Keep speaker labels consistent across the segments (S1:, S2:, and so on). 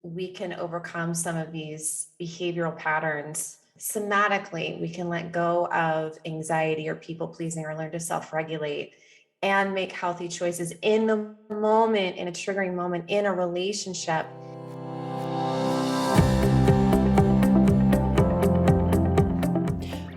S1: we can overcome some of these behavioral patterns. Somatically, we can let go of anxiety or people pleasing or learn to self regulate and make healthy choices in the moment, in a triggering moment, in a relationship.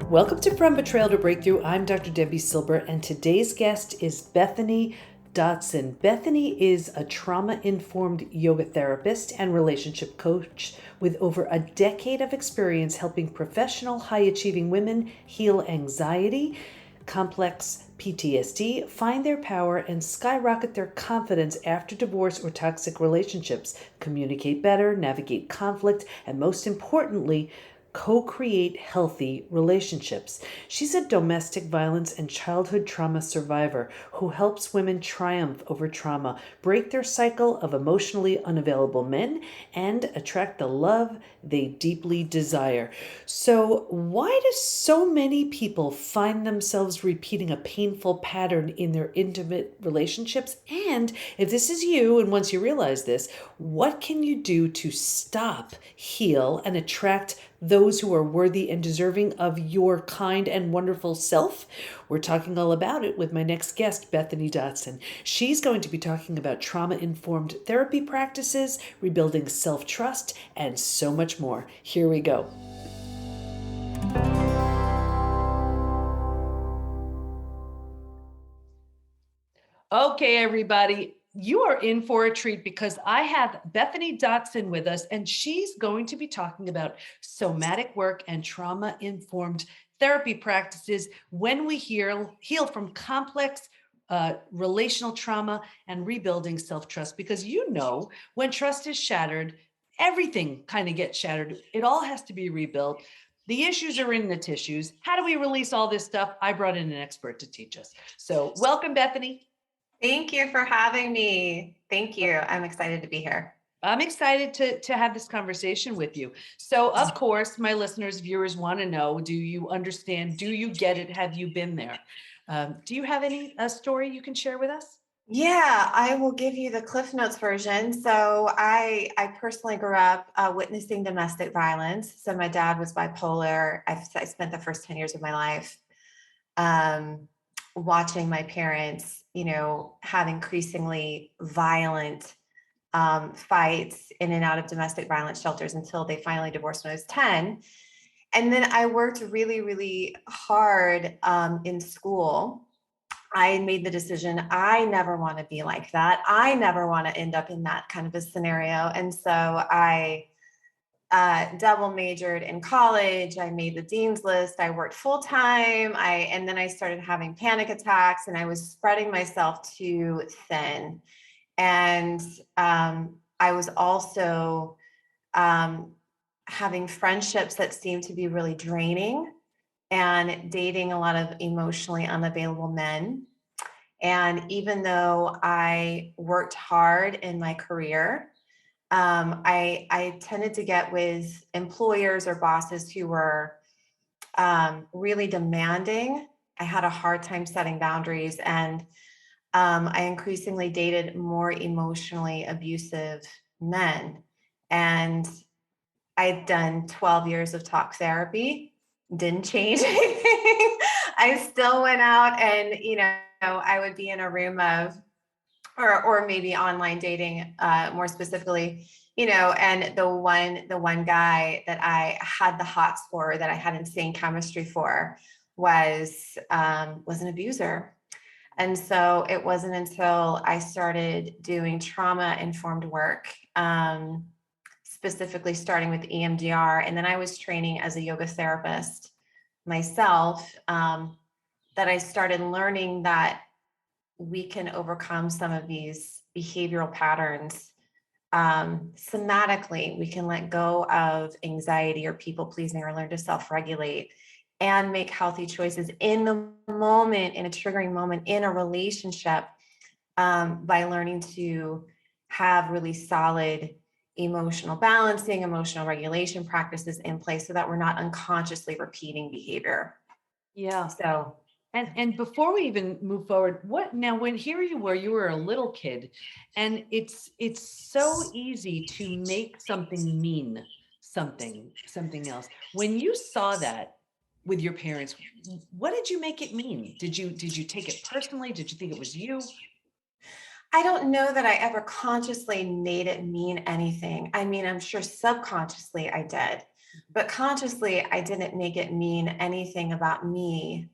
S2: Welcome to From Betrayal to Breakthrough. I'm Dr. Debbie Silber, and today's guest is Bethany Dotson. Bethany is a trauma-informed yoga therapist and relationship coach with over a decade of experience helping professional, high-achieving women heal anxiety, complex PTSD, find their power, and skyrocket their confidence after divorce or toxic relationships, communicate better, navigate conflict, and most importantly, co-create healthy relationships. She's a domestic violence and childhood trauma survivor who helps women triumph over trauma, break their cycle of emotionally unavailable men, and attract the love they deeply desire. So, why do so many people find themselves repeating a painful pattern in their intimate relationships? And if this is you, and once you realize this, what can you do to stop, heal, and attract those who are worthy and deserving of your kind and wonderful self? We're talking all about it with my next guest, Bethany Dotson. She's going to be talking about trauma-informed therapy practices, rebuilding self-trust, and so much more. Here we go. Okay, everybody. You are in for a treat because I have Bethany Dotson with us, and she's going to be talking about somatic work and trauma-informed therapy practices when we heal from complex relational trauma and rebuilding self-trust. Because when trust is shattered, everything kind of gets shattered. It all has to be rebuilt. The issues are in the tissues. How do we release all this stuff? I brought in an expert to teach us. So welcome, Bethany.
S1: Thank you for having me. Thank you. I'm excited to be here.
S2: I'm excited to have this conversation with you. So, of course, my listeners, viewers want to know, do you understand? Do you get it? Have you been there? Do you have any story you can share with us?
S1: Yeah, I will give you the Cliff Notes version. So I personally grew up witnessing domestic violence. So my dad was bipolar. I spent the first 10 years of my life watching my parents, have increasingly violent fights in and out of domestic violence shelters until they finally divorced when I was 10. And then I worked really, really hard in school. I made the decision, I never want to be like that. I never want to end up in that kind of a scenario. And so I double majored in college. I made the dean's list. I worked full time. And then I started having panic attacks, and I was spreading myself too thin. And I was also having friendships that seemed to be really draining and dating a lot of emotionally unavailable men. And even though I worked hard in my career, I tended to get with employers or bosses who were really demanding. I had a hard time setting boundaries, and I increasingly dated more emotionally abusive men. And I'd done 12 years of talk therapy, didn't change anything. I still went out and, I would be in a room of, or maybe online dating, more specifically, and the one guy that I had the hots for, that I had insane chemistry for, was an abuser. And so it wasn't until I started doing trauma-informed work, specifically starting with EMDR, and then I was training as a yoga therapist myself, that I started learning that we can overcome some of these behavioral patterns. Somatically, we can let go of anxiety or people pleasing or learn to self-regulate and make healthy choices in the moment, in a triggering moment, in a relationship, by learning to have really solid emotional balancing, emotional regulation practices in place so that we're not unconsciously repeating behavior.
S2: Yeah.
S1: So
S2: And before we even move forward, what now when here you were a little kid, and it's so easy to make something mean something else. When you saw that with your parents, what did you make it mean? Did you take it personally? Did you think it was you?
S1: I don't know that I ever consciously made it mean anything. I mean, I'm sure subconsciously I did, but consciously I didn't make it mean anything about me.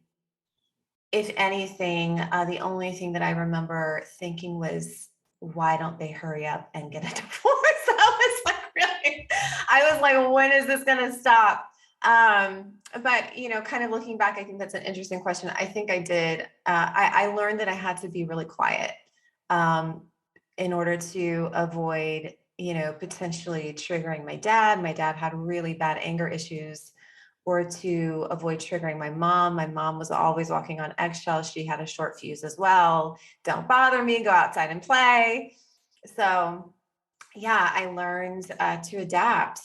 S1: If anything, the only thing that I remember thinking was, why don't they hurry up and get a divorce? I was like, really? I was like, when is this going to stop? But kind of looking back, I think that's an interesting question. I think I did. I learned that I had to be really quiet um, in order to avoid, potentially triggering my dad. My dad had really bad anger issues, or to avoid triggering my mom. My mom was always walking on eggshells. She had a short fuse as well. Don't bother me, go outside and play. So, yeah, I learned to adapt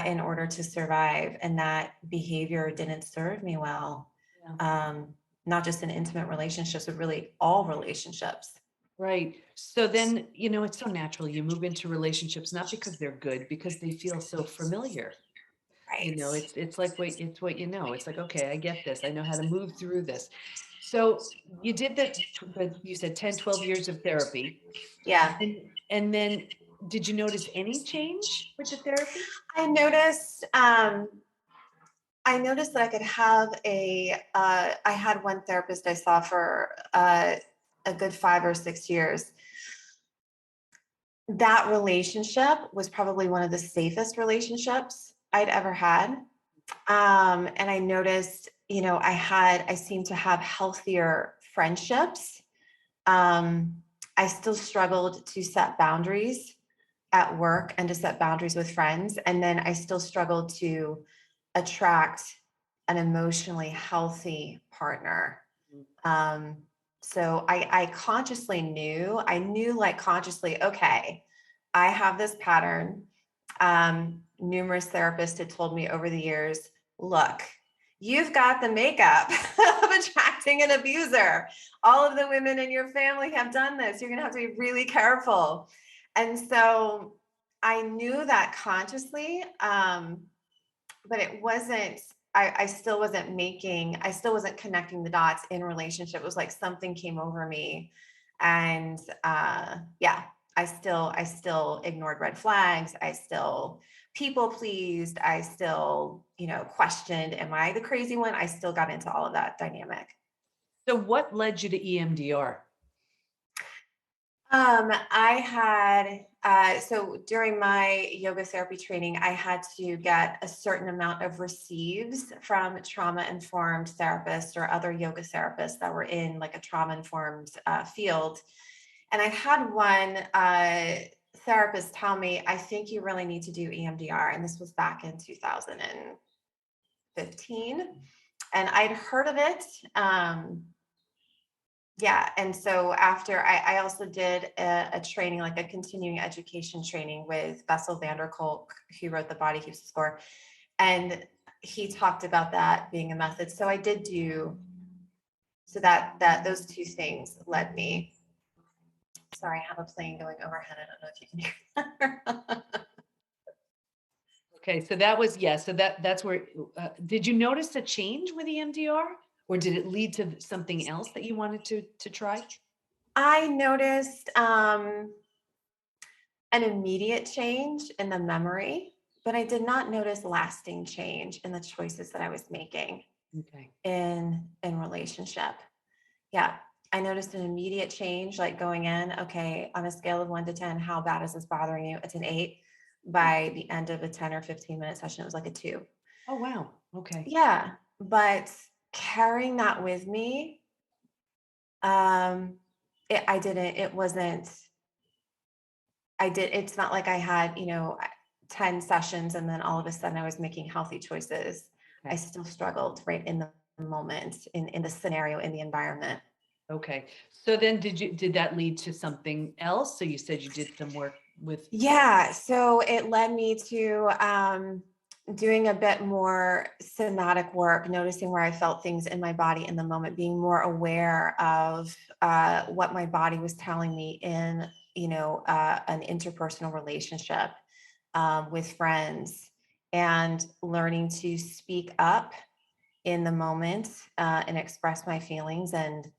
S1: in order to survive. And that behavior didn't serve me well.
S2: Yeah.
S1: Not just in intimate relationships, but really all relationships.
S2: Right. So then, it's so natural. You move into relationships not because they're good, because they feel so familiar.
S1: Right.
S2: It's like it's what you know. It's like, okay, I get this. I know how to move through this. So you did you said 10, 12 years of therapy.
S1: Yeah.
S2: And then did you notice any change with the therapy?
S1: I noticed that I could have I had one therapist I saw for a good 5 or 6 years. That relationship was probably one of the safest relationships I'd ever had. And I noticed, I seemed to have healthier friendships. I still struggled to set boundaries at work and to set boundaries with friends. And then I still struggled to attract an emotionally healthy partner. Um, so I consciously knew like consciously, okay, I have this pattern. Numerous therapists had told me over the years, look, you've got the makeup of attracting an abuser. All of the women in your family have done this. You're going to have to be really careful. And so I knew that consciously, but it wasn't, I still wasn't connecting the dots in relationship. It was like something came over me. And yeah, I still ignored red flags. I still people pleased. I still, questioned, am I the crazy one? I still got into all of that dynamic.
S2: So what led you to EMDR?
S1: I had, so during my yoga therapy training, I had to get a certain amount of receives from trauma-informed therapists or other yoga therapists that were in like a trauma-informed field. And I had one therapist tell me, I think you really need to do EMDR. And this was back in 2015. And I'd heard of it. Yeah. And so after I also did a training, like a continuing education training with Bessel van der Kolk, who wrote The Body Keeps the Score. And he talked about that being a method. So I did do, so that those two things led me. Sorry, I have a plane going overhead. I don't know if you can hear that.
S2: Okay, so that was, yeah, so that's where, did you notice a change with EMDR, or did it lead to something else that you wanted to try?
S1: I noticed an immediate change in the memory, but I did not notice lasting change in the choices that I was making
S2: Okay.
S1: in relationship. Yeah. I noticed an immediate change, like going in, okay, on a scale of 1 to 10, how bad is this bothering you? It's an 8. By the end of a 10 or 15-minute session, it was like a 2.
S2: Oh, wow. Okay.
S1: Yeah. But carrying that with me, I didn't, it wasn't, it's not like I had, 10 sessions and then all of a sudden I was making healthy choices. I
S2: Okay.
S1: still struggled right in the moment, in the scenario, in the environment.
S2: Okay. So then did that lead to something else? So you said you did some work with,
S1: Yeah. So it led me to doing a bit more somatic work, noticing where I felt things in my body in the moment, being more aware of what my body was telling me in, an interpersonal relationship with friends, and learning to speak up in the moment and express my feelings, and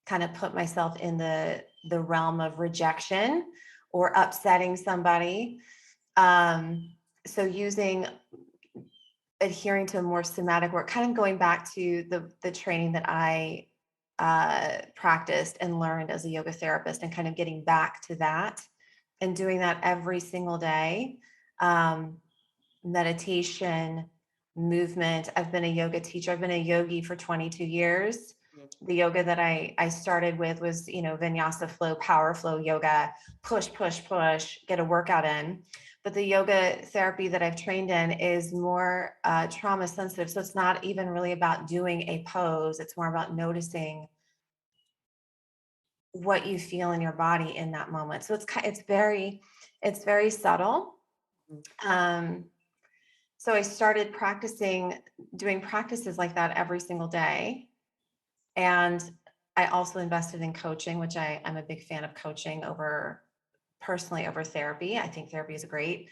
S1: kind of put myself in the realm of rejection or upsetting somebody. So adhering to a more somatic work, kind of going back to the training that I practiced and learned as a yoga therapist, and kind of getting back to that and doing that every single day. Meditation, movement. I've been a yoga teacher. I've been a yogi for 22 years. The yoga that I started with was, vinyasa flow, power flow yoga, push, push, push, get a workout in. But the yoga therapy that I've trained in is more trauma sensitive. So it's not even really about doing a pose. It's more about noticing what you feel in your body in that moment. So it's very subtle. Um, so I started doing practices like that every single day. And I also invested in coaching, which I'm a big fan of coaching personally over therapy. I think therapy is great.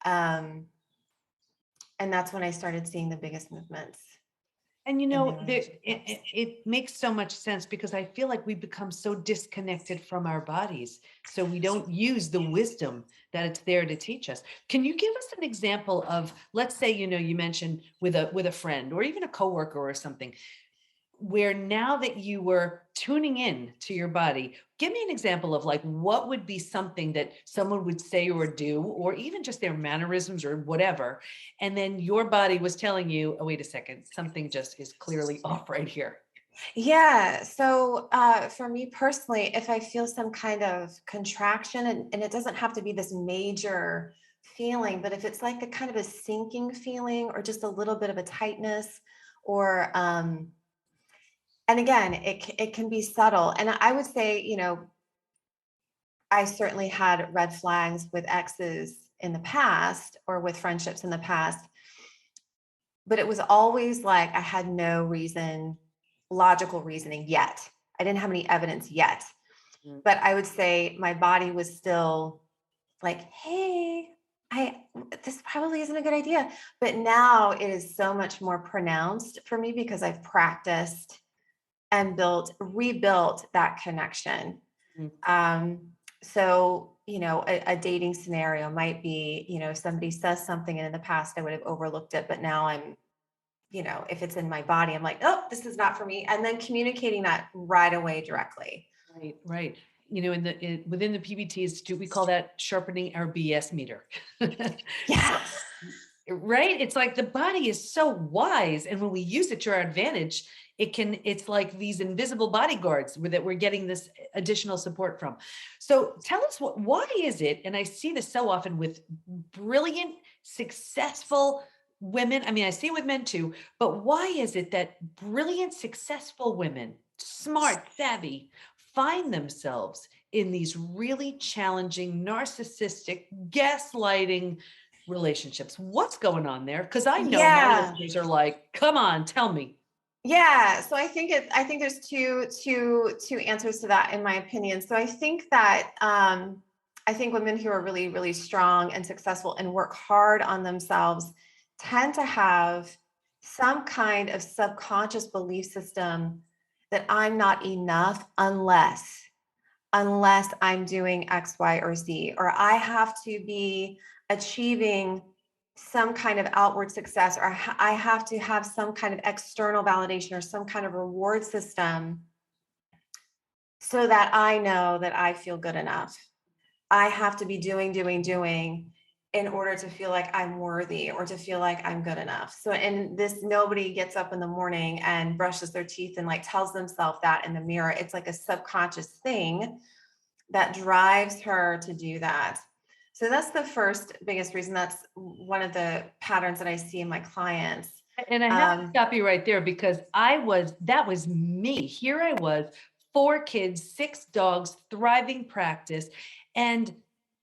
S1: Um, and that's when I started seeing the biggest movements
S2: And
S1: in my
S2: it makes so much sense because I feel like we become so disconnected from our bodies. So we don't use the wisdom that it's there to teach us. Can you give us an example of, let's say, you mentioned with a friend or even a coworker or something, where now that you were tuning in to your body, give me an example of like what would be something that someone would say or do, or even just their mannerisms or whatever. And then your body was telling you, oh, wait a second, something just is clearly off right here.
S1: Yeah. So for me personally, if I feel some kind of contraction, and it doesn't have to be this major feeling, but if it's like a kind of a sinking feeling or just a little bit of a tightness, or and again, it can be subtle. And I would say, I certainly had red flags with exes in the past or with friendships in the past, but it was always like I had no logical reasoning yet. I didn't have any evidence yet,
S2: Mm.
S1: but I would say my body was still like, hey, this probably isn't a good idea. But now it is so much more pronounced for me because I've practiced and rebuilt that connection.
S2: Mm.
S1: So, a dating scenario might be, somebody says something and in the past I would have overlooked it, but now if it's in my body, I'm like, oh, this is not for me. And then communicating that right away directly.
S2: Right, right. Within the PBT Institute, we call that sharpening our BS meter.
S1: Yes.
S2: Right? It's like the body is so wise. And when we use it to our advantage, it's like these invisible bodyguards that we're getting this additional support from. So tell us why is it? And I see this so often with brilliant, successful women. I mean, I see it with men too, but why is it that brilliant, successful women, smart, savvy, find themselves in these really challenging, narcissistic, gaslighting relationships? What's going on there? Because I know my
S1: Yeah.
S2: listeners are like, come on, tell me.
S1: Yeah. So I think there's two answers to that in my opinion. So I think women who are really, really strong and successful and work hard on themselves tend to have some kind of subconscious belief system that I'm not enough unless I'm doing X, Y, or Z, or I have to be achieving some kind of outward success, or I have to have some kind of external validation or some kind of reward system so that I know that I feel good enough. I have to be doing in order to feel like I'm worthy or to feel like I'm good enough. So, and this, nobody gets up in the morning and brushes their teeth and like tells themselves that in the mirror. It's like a subconscious thing that drives her to do that. So that's the first biggest reason. That's one of the patterns that I see in my clients.
S2: And I have to stop you right there because that was me. Here I was, 4 kids, 6 dogs, thriving practice. And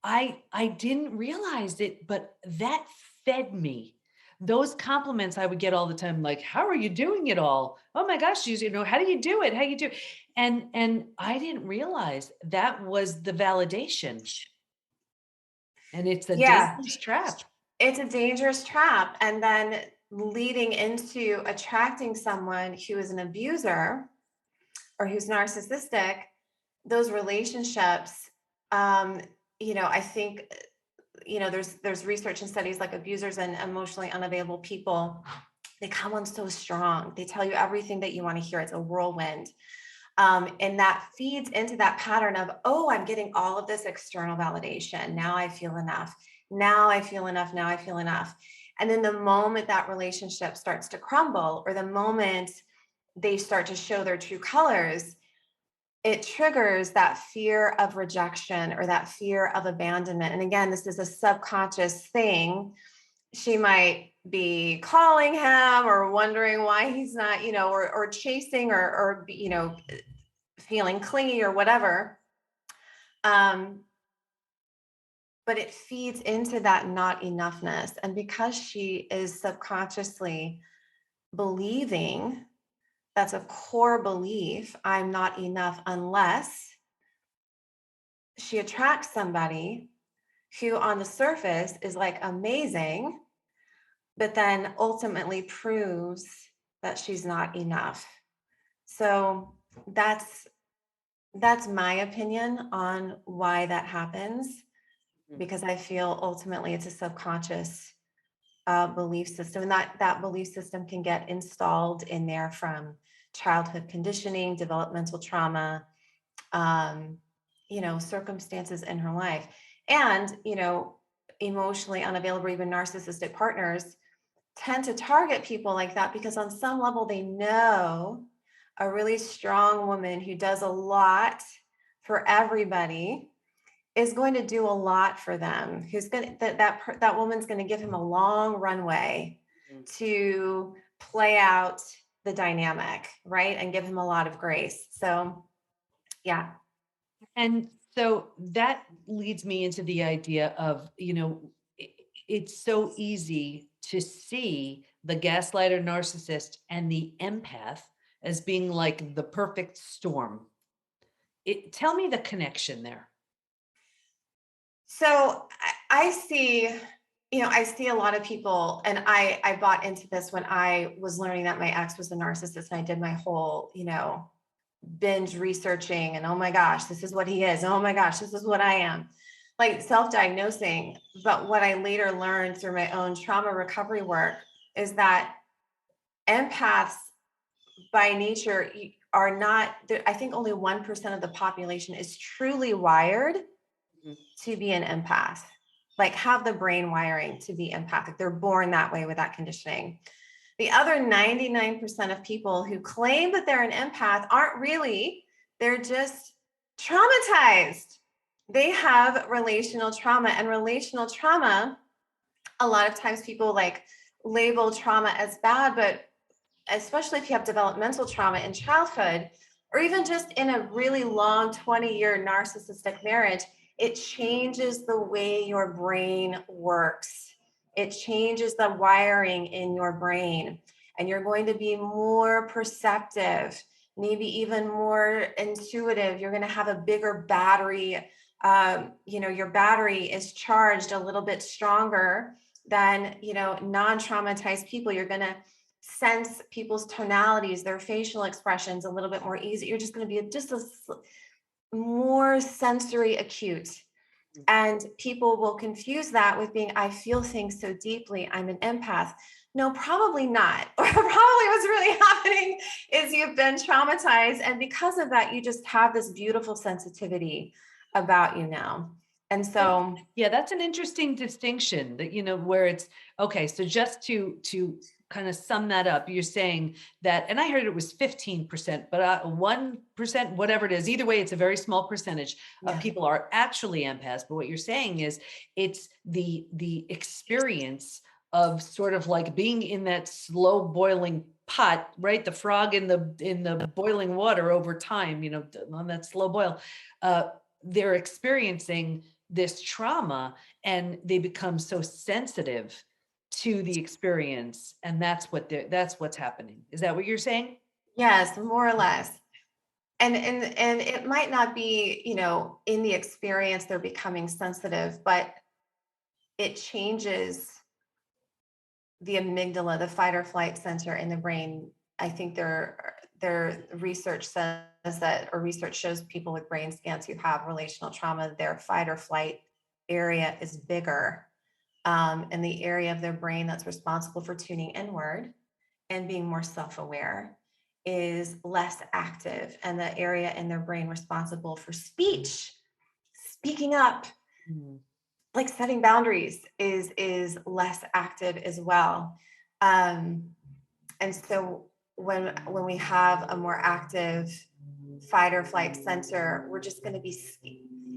S2: I didn't realize it, but that fed me. those compliments I would get all the time, like, how are you doing it all? Oh my gosh, how do you do it? How you do? And I didn't realize that was the validation. And it's a
S1: Yeah,
S2: dangerous trap.
S1: it's a dangerous trap. And then leading into attracting someone who is an abuser or who's narcissistic, those relationships, um, I think, there's research and studies like abusers and emotionally unavailable people, they come on so strong. They tell you everything that you want to hear. It's a whirlwind. And that feeds into that pattern of, oh, I'm getting all of this external validation. Now I feel enough. Now I feel enough. Now I feel enough. And then the moment that relationship starts to crumble, or the moment they start to show their true colors, it triggers that fear of rejection or that fear of abandonment. And again, this is a subconscious thing. She might be calling him or wondering why he's not, or chasing or feeling clingy or whatever. But it feeds into that not enoughness. And because she is subconsciously believing, that's a core belief, I'm not enough unless, she attracts somebody who on the surface is like amazing, but then ultimately proves that she's not enough. So that's my opinion on why that happens, because I feel ultimately it's a subconscious belief system, and that belief system can get installed in there from childhood conditioning, developmental trauma, circumstances in her life, and emotionally unavailable, even narcissistic partners tend to target people like that because on some level they know a really strong woman who does a lot for everybody is going to do a lot for them, who's going to, that woman's going to give him a long runway to play out the dynamic, right, and give him a lot of grace. So yeah.
S2: And so that leads me into the idea of, it's so easy to see the gaslighter narcissist and the empath as being like the perfect storm. Tell me the connection there.
S1: So I see, I see a lot of people, and I bought into this when I was learning that my ex was a narcissist, and I did my whole, binge researching, and oh my gosh, this is what he is. Oh my gosh, this is what I am. Like self-diagnosing. But what I later learned through my own trauma recovery work is that empaths by nature are not, I think only 1% of the population is truly wired to be an empath, like have the brain wiring to be empathic. They're born that way with that conditioning. The other 99% of people who claim that they're an empath aren't really, they're just traumatized. They have relational trauma, and relational trauma, a lot of times people like label trauma as bad, but especially if you have developmental trauma in childhood, or even just in a really long 20-year narcissistic marriage, it changes the way your brain works. It changes the wiring in your brain, and you're going to be more perceptive, maybe even more intuitive. You're going to have a bigger battery. Your battery is charged a little bit stronger than, non-traumatized people. You're going to sense people's tonalities, their facial expressions a little bit more easy. You're just going to be just a more sensory acute. And people will confuse that with being, I feel things so deeply, I'm an empath. No, probably not. Or probably what's really happening is you've been traumatized. And because of that, you just have this beautiful sensitivity about you now. And so,
S2: yeah, that's an interesting distinction that, where it's okay. So just to kind of sum that up, you're saying that, and I heard it was 15%, but 1%, whatever it is, either way, it's a very small percentage of people are actually empaths. But what you're saying is it's the experience of sort of like being in that slow boiling pot, right? The frog in the boiling water over time, on that slow boil, they're experiencing this trauma and they become so sensitive to the experience, and that's what's happening. Is that what you're saying?
S1: Yes, more or less. And it might not be, in the experience they're becoming sensitive, but it changes the amygdala, the fight or flight center in the brain. I think their research says that, or research shows people with brain scans who have relational trauma, their fight or flight area is bigger. And the area of their brain that's responsible for tuning inward and being more self-aware is less active. And the area in their brain responsible for speech, speaking up,
S2: Mm.
S1: like setting boundaries is less active as well. And so when we have a more active fight or flight center, we're just going to be,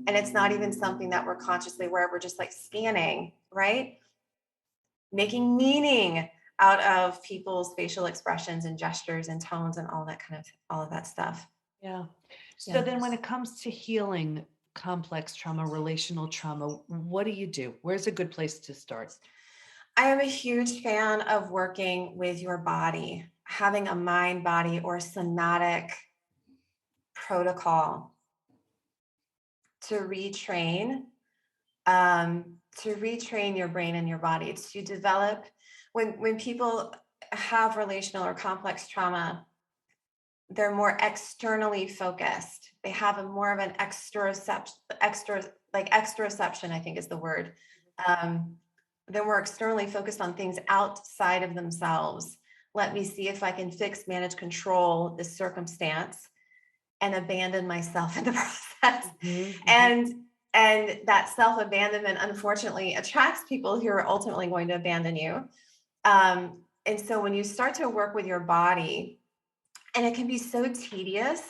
S1: and it's not even something that we're consciously aware. We're just like scanning, right? Making meaning out of people's facial expressions and gestures and tones and all of that stuff.
S2: Yeah. So
S1: Yeah.
S2: then when it comes to healing complex trauma, relational trauma, what do you do? Where's a good place to start?
S1: I am a huge fan of working with your body, having a mind, body, or somatic protocol to retrain, your brain and your body to develop. When people have relational or complex trauma, they're more externally focused. They have a more of an exteroception, I think is the word. They're more externally focused on things outside of themselves. Let me see if I can fix, manage, control this circumstance and abandon myself in the process.
S2: Mm-hmm.
S1: And that self-abandonment, unfortunately, attracts people who are ultimately going to abandon you. And so when you start to work with your body, and it can be so tedious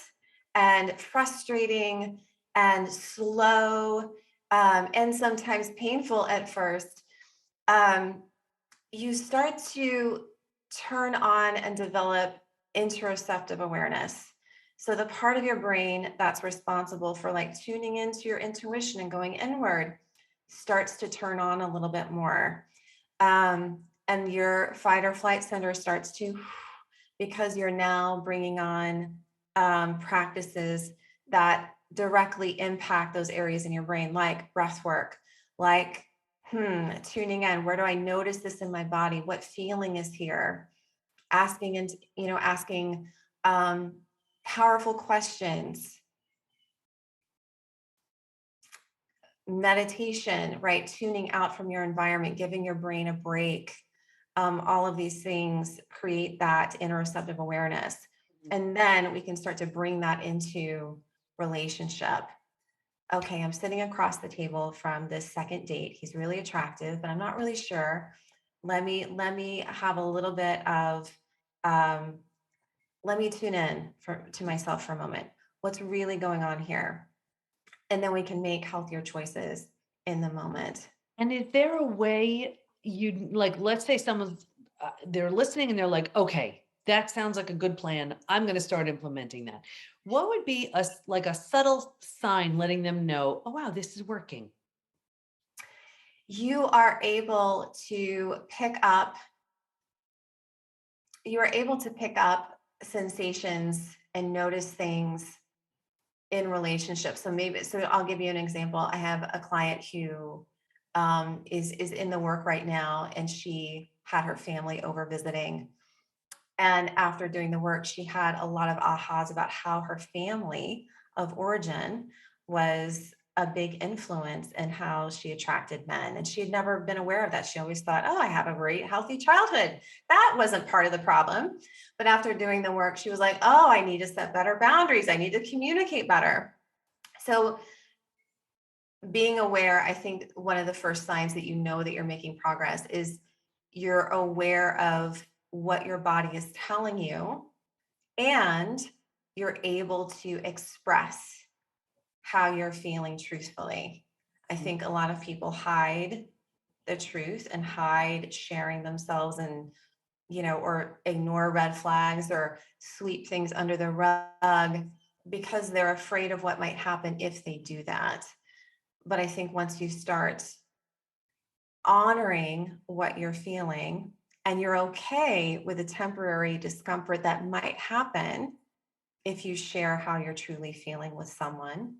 S1: and frustrating and slow, and sometimes painful at first, you start to turn on and develop interoceptive awareness. So the part of your brain that's responsible for like tuning into your intuition and going inward starts to turn on a little bit more. And your fight or flight center starts to, because you're now bringing on practices that directly impact those areas in your brain, like breath work, like tuning in. Where do I notice this in my body? What feeling is here? Asking powerful questions. Meditation, right? Tuning out from your environment, giving your brain a break. All of these things create that interoceptive awareness. And then we can start to bring that into relationship. Okay, I'm sitting across the table from this second date. He's really attractive, but I'm not really sure. Let me have a little bit of, let me tune in to myself for a moment. What's really going on here? And then we can make healthier choices in the moment.
S2: And is there a way you like, let's say someone's, they're listening and they're like, okay, that sounds like a good plan. I'm going to start implementing that. What would be like a subtle sign letting them know, oh, wow, this is working?
S1: You are able to pick up sensations and notice things in relationships. So I'll give you an example. I have a client who is in the work right now, and she had her family over visiting. And after doing the work, she had a lot of ahas about how her family of origin was a big influence in how she attracted men. And she had never been aware of that. She always thought, oh, I have a great healthy childhood. That wasn't part of the problem. But after doing the work, she was like, oh, I need to set better boundaries. I need to communicate better. So being aware, I think one of the first signs that you know that you're making progress is you're aware of what your body is telling you, and you're able to express how you're feeling truthfully. I think a lot of people hide the truth and hide sharing themselves, and or ignore red flags or sweep things under the rug because they're afraid of what might happen if they do that. But I think once you start honoring what you're feeling, and you're okay with the temporary discomfort that might happen if you share how you're truly feeling with someone,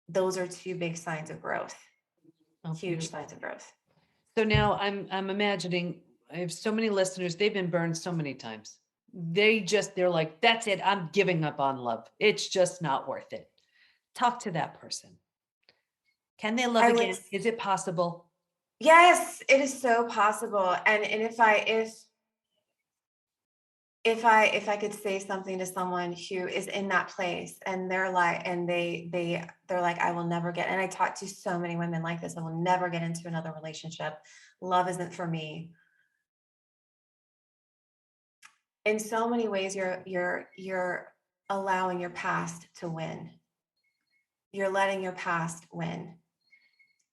S1: those are two big signs of growth,
S2: Oh,
S1: huge
S2: beautiful.
S1: signs of growth.
S2: So now I'm imagining I have so many listeners, they've been burned so many times. They're like, that's it. I'm giving up on love. It's just not worth it. Talk to that person. Can they love
S1: I would,
S2: again? Is it possible?
S1: yes, it is so possible. And if I could say something to someone who is in that place and they're like, and they're like, I will never get, and I talk to so many women like this, I will never get into another relationship. Love isn't for me. In so many ways, you're allowing your past to win. You're letting your past win.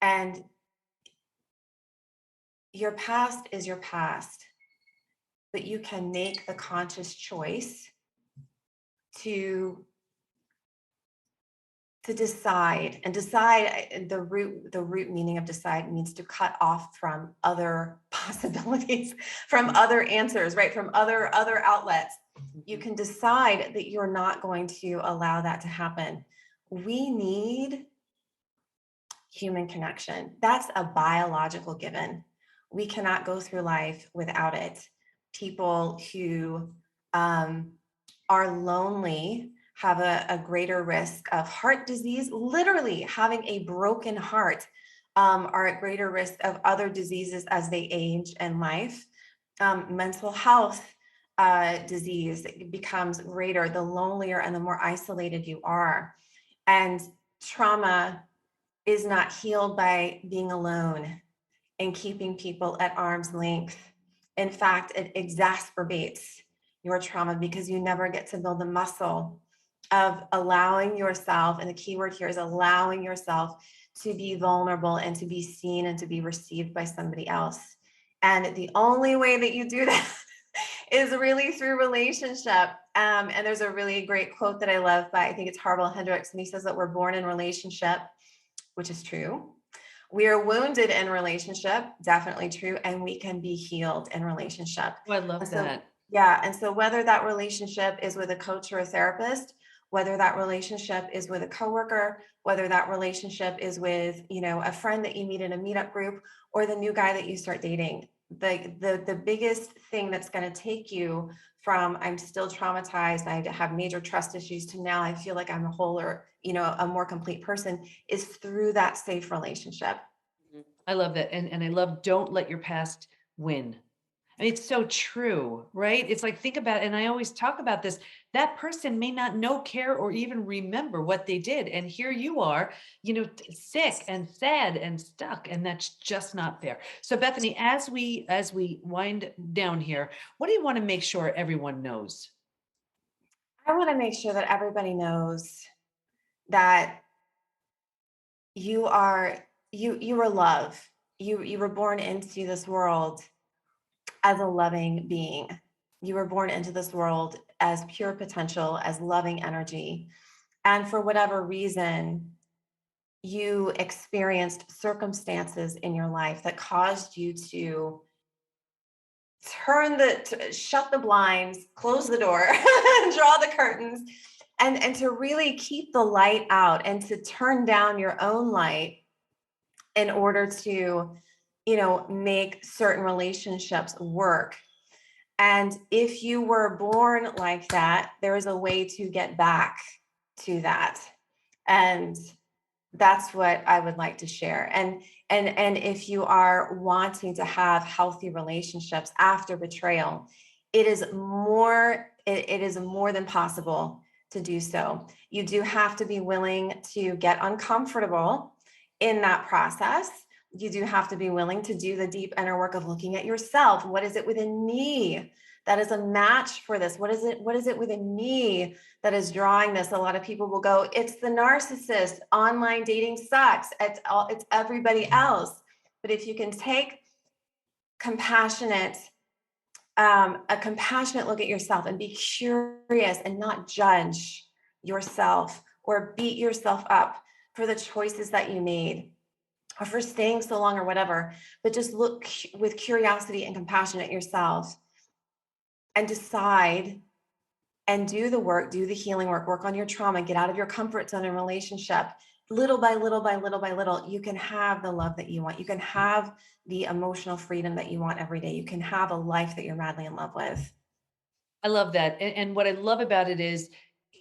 S1: And your past is your past, but you can make the conscious choice to decide, and decide, the root meaning of decide means to cut off from other possibilities, from other answers, right, from other outlets. You can decide that you're not going to allow that to happen. We need human connection. That's a biological given. We cannot go through life without it. People who are lonely have a greater risk of heart disease, literally having a broken heart, are at greater risk of other diseases as they age in life. Mental health disease becomes greater the lonelier and the more isolated you are. And trauma is not healed by being alone and keeping people at arm's length. In fact, it exacerbates your trauma because you never get to build the muscle of allowing yourself, and the key word here is allowing yourself to be vulnerable and to be seen and to be received by somebody else. And the only way that you do that is really through relationship. And there's a really great quote that I love by, I think it's Harville Hendricks, and he says that we're born in relationship, which is true. We are wounded in relationship, definitely true, and we can be healed in relationship.
S2: Oh, I love
S1: And so,
S2: that.
S1: yeah, and so whether that relationship is with a coach or a therapist, whether that relationship is with a coworker, whether that relationship is with a friend that you meet in a meetup group, or the new guy that you start dating, the biggest thing that's going to take you from I'm still traumatized, I have major trust issues, to now I feel like I'm a whole, or a more complete person, is through that safe relationship.
S2: I love that. And I love don't let your past win. And it's so true, right? It's like, think about it. And I always talk about this. That person may not know, care, or even remember what they did. And here you are, sick and sad and stuck. And that's just not fair. So Bethany, as we wind down here, what do you want to make sure everyone knows?
S1: I want to make sure that everybody knows that you are you are love. You were born into this world as a loving being. You were born into this world as pure potential, as loving energy. And for whatever reason, you experienced circumstances in your life that caused you to shut the blinds, close the door, draw the curtains, and to really keep the light out and to turn down your own light in order to make certain relationships work. And if you were born like that, there is a way to get back to that. And that's what I would like to share. And if you are wanting to have healthy relationships after betrayal, it is more than possible to do so. You do have to be willing to get uncomfortable in that process. You do have to be willing to do the deep inner work of looking at yourself. What is it within me that is a match for this? What is it within me that is drawing this? A lot of people will go, it's the narcissist, online dating sucks, it's everybody else. But if you can take compassionate a compassionate look at yourself and be curious and not judge yourself or beat yourself up for the choices that you made, or for staying so long or whatever, but just look with curiosity and compassion at yourself and decide and do the work, do the healing work on your trauma, get out of your comfort zone in relationship. Little by little by little by little, you can have the love that you want. You can have the emotional freedom that you want every day. You can have a life that you're madly in love with.
S2: I love that. And what I love about it is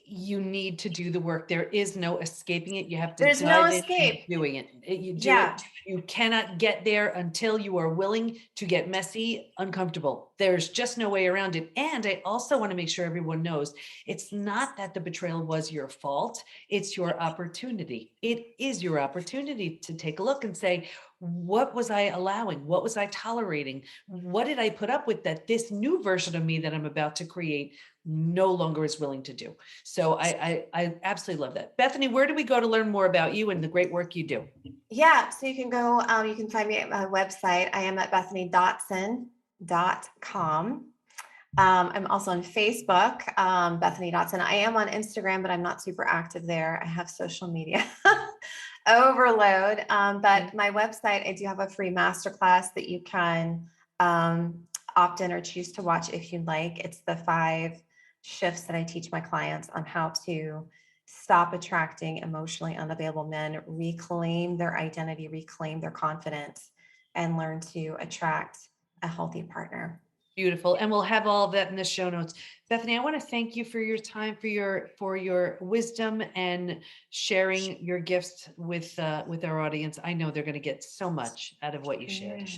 S2: you need to do the work. There is no escaping it. You have to
S1: There's no
S2: dive in and
S1: escape.
S2: doing it. You do it.
S1: Yeah.
S2: You cannot get there until you are willing to get messy, uncomfortable. There's just no way around it. And I also want to make sure everyone knows it's not that the betrayal was your fault. It's your opportunity. It is your opportunity to take a look and say, what was I allowing? What was I tolerating? What did I put up with that this new version of me that I'm about to create no longer is willing to do? So I absolutely love that. Bethany, where do we go to learn more about you and the great work you do?
S1: Yeah. So you can go, you can find me at my website. I am at bethanydotson.com. I'm also on Facebook, Bethany Dotson. I am on Instagram, but I'm not super active there. I have social media overload. But my website, I do have a free masterclass that you can opt in or choose to watch if you'd like. It's the 5 shifts that I teach my clients on how to stop attracting emotionally unavailable men, reclaim their identity, reclaim their confidence, and learn to attract a healthy partner.
S2: Beautiful. And we'll have all of that in the show notes. Bethany, I want to thank you for your time, for your wisdom and sharing your gifts with our audience. I know they're going to get so much out of what you shared.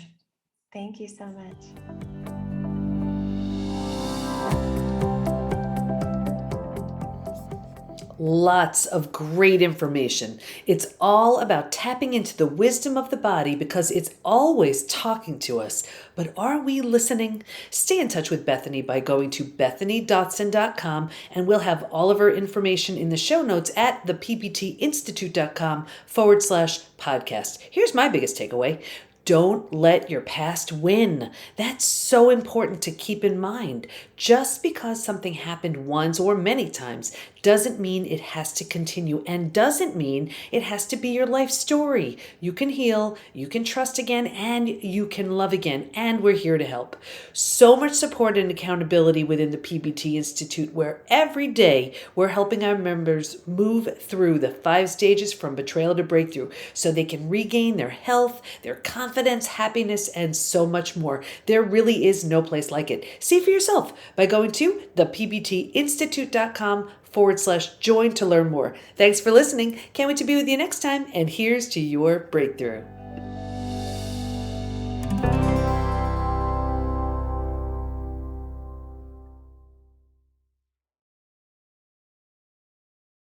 S1: Thank you so much.
S2: Lots of great information. It's all about tapping into the wisdom of the body because it's always talking to us. But are we listening? Stay in touch with Bethany by going to bethanydotson.com, and we'll have all of her information in the show notes at thepbtinstitute.com/podcast. Here's my biggest takeaway. Don't let your past win. That's so important to keep in mind. Just because something happened once or many times doesn't mean it has to continue and doesn't mean it has to be your life story. You can heal, you can trust again, and you can love again. And we're here to help. So much support and accountability within the PBT Institute, where every day we're helping our members move through the 5 stages from betrayal to breakthrough so they can regain their health, their confidence, happiness, and so much more. There really is no place like it. See for yourself by going to thepbtinstitute.com/join to learn more. Thanks for listening. Can't wait to be with you next time. And here's to your breakthrough.